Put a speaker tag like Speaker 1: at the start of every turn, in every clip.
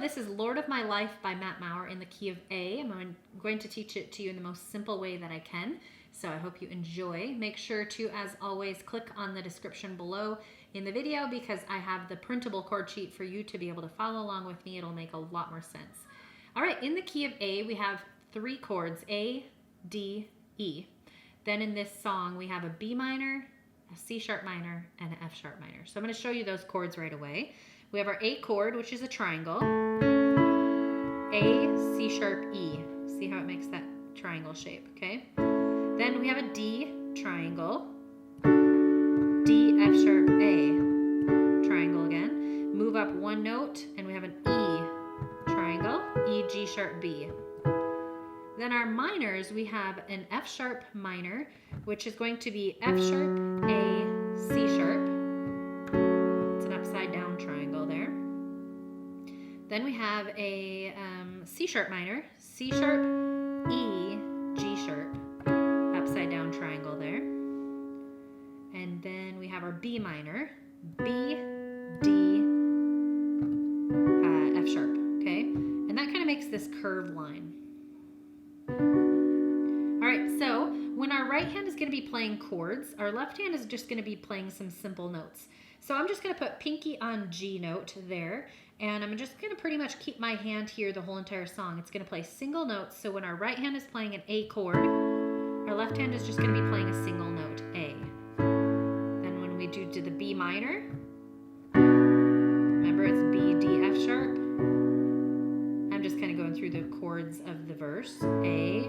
Speaker 1: This is Lord of My Life by Maher in the key of A. I'm going to teach it to you in the most simple way that I can, so I hope you enjoy. Make sure to, as always, click on the description below in the video because I have the printable chord sheet for you to be able to follow along with me. It'll make a lot more sense. All right, in the key of A, we have 3 chords, A, D, E. Then in this song, we have a B minor, a C sharp minor, and an F sharp minor. So I'm going to show you those chords right away. We have our A chord, which is a triangle. A, C sharp, E. See how it makes that triangle shape, okay? Then we have a D triangle. D, F sharp, A. Triangle again. Move up 1 note, and we have an E triangle. E, G sharp, B. Then our minors, we have an F sharp minor, which is going to be F sharp, A, C sharp. It's an upside down triangle there. Then we have a C sharp minor, C sharp, E, G sharp, upside down triangle there. And then we have our B minor, B, D, F sharp, okay? And that kind of makes this curved line. All right, so when our right hand is going to be playing chords, our left hand is just going to be playing some simple notes. So I'm just going to put pinky on G note there, and I'm just going to pretty much keep my hand here the whole entire song. It's going to play single notes, so when our right hand is playing an A chord, our left hand is just going to be playing a single note, A. Then when we do the B minor, remember it's B, D, F sharp. I'm just kind of going through the chords of the verse, A,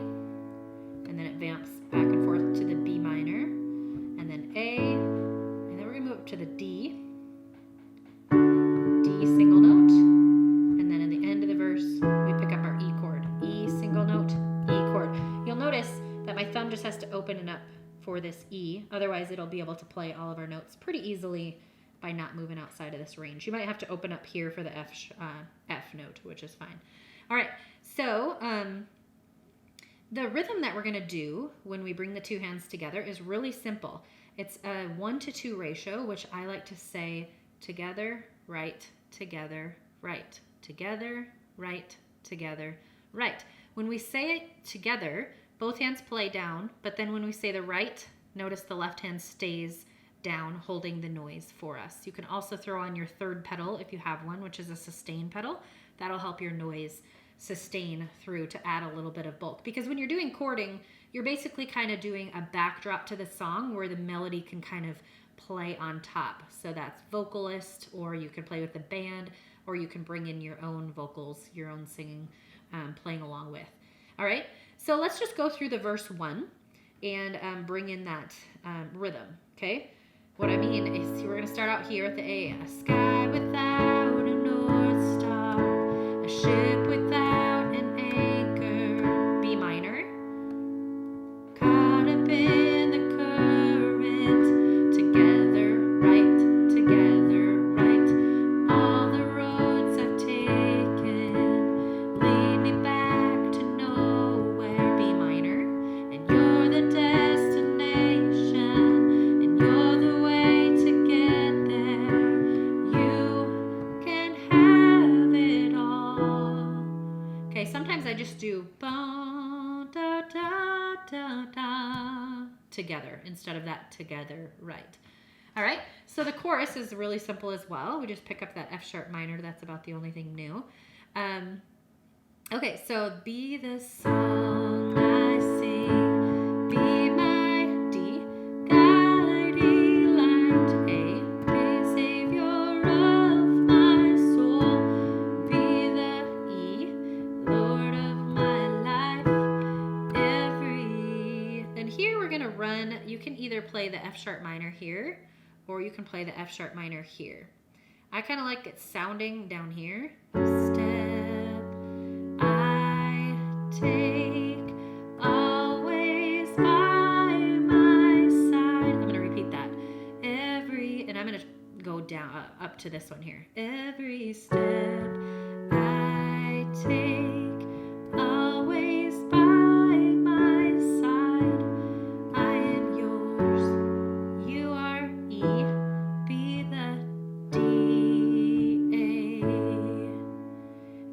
Speaker 1: and then it vamps back and forth to the B minor, and then A, and then we're going to move up to the D, single note, and then in the end of the verse, we pick up our E chord, E single note, E chord. You'll notice that my thumb just has to open it up for this E, otherwise it'll be able to play all of our notes pretty easily by not moving outside of this range. You might have to open up here for the F note, which is fine. All right, so the rhythm that we're gonna do when we bring the 2 hands together is really simple. It's a 1-to-2 ratio, which I like to say together, right, together, right, together, right, together, right. When we say it together, both hands play down, but then when we say the right, notice the left hand stays down, holding the noise for us. You can also throw on your 3rd pedal if you have one, which is a sustain pedal. That'll help your noise sustain through to add a little bit of bulk. Because when you're doing chording, you're basically kind of doing a backdrop to the song where the melody can kind of play on top. So that's vocalist, or you can play with the band, or you can bring in your own vocals, your own singing, playing along with. All right, so let's just go through the verse 1 and bring in that rhythm, okay? What I mean is we're gonna start out here at the A. A sky without a north star, a ship without an anchor, B minor, caught up in the current, together, right, all the roads I've taken lead me back to nowhere, B minor, and you're the destination, and you're the way to get there, you can have it all. Okay, sometimes I just do ba, da, da, da, da, together instead of that together, right. All right, so the chorus is really simple as well. We just pick up that F sharp minor. That's about the only thing new. Okay, so be the song I sing, be my D, guiding light, A, be savior of my soul, be the E, Lord of my life, and here we're gonna run. You can either play the F sharp minor here, or you can play the F sharp minor here. I kind of like it sounding down here. Step I take, always by my side. I'm going to repeat that. And I'm going to go down up to this one here. Every step I take, always by my side. I am yours, you are E, be the D, A.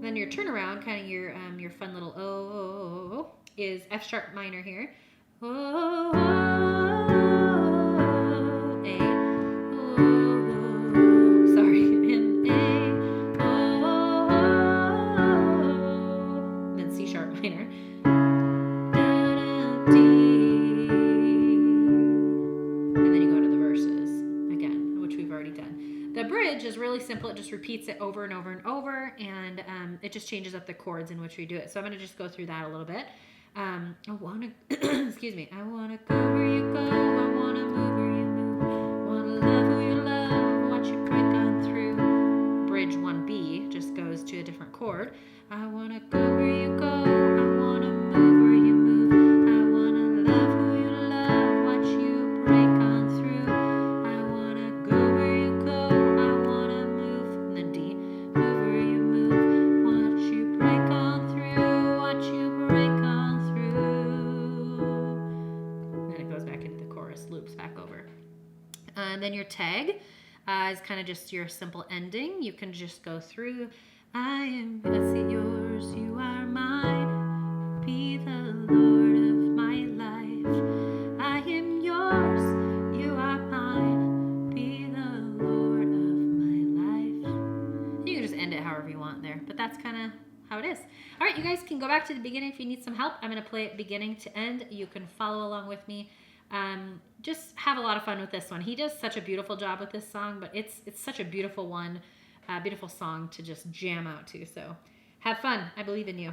Speaker 1: Then your turnaround, kind of your fun little oh, is F sharp minor here. Oh, A, oh, sorry, and A, oh, then C sharp minor. Da, D, and then you go to the verses again, which we've already done. The bridge is really simple. It just repeats it over and over and over, and it just changes up the chords in which we do it. So I'm going to just go through that a little bit. I want to, excuse me, I want to go where you go, I want to move where you move, want to love who you love, watch you break on through. Bridge 1B just goes to a different chord. I want to go where you go, I want to move where you move, I want to love who you love, watch you break on through. I want to go where you go, I want to move, and then D, move where you move, watch you break on through, watch you break on through. Then it goes back into the chorus, loops back over. And then your tag is kind of just your simple ending. You can just go through. I am yours, you are mine. Be the Lord of my life. I am yours, you are mine. Be the Lord of my life. You can just end it however you want there, but that's kind of how it is. All right, you guys can go back to the beginning if you need some help. I'm going to play it beginning to end. You can follow along with me. Just have a lot of fun with this one. He does such a beautiful job with this song, but it's such a beautiful one, beautiful song to just jam out to. So have fun. I believe in you.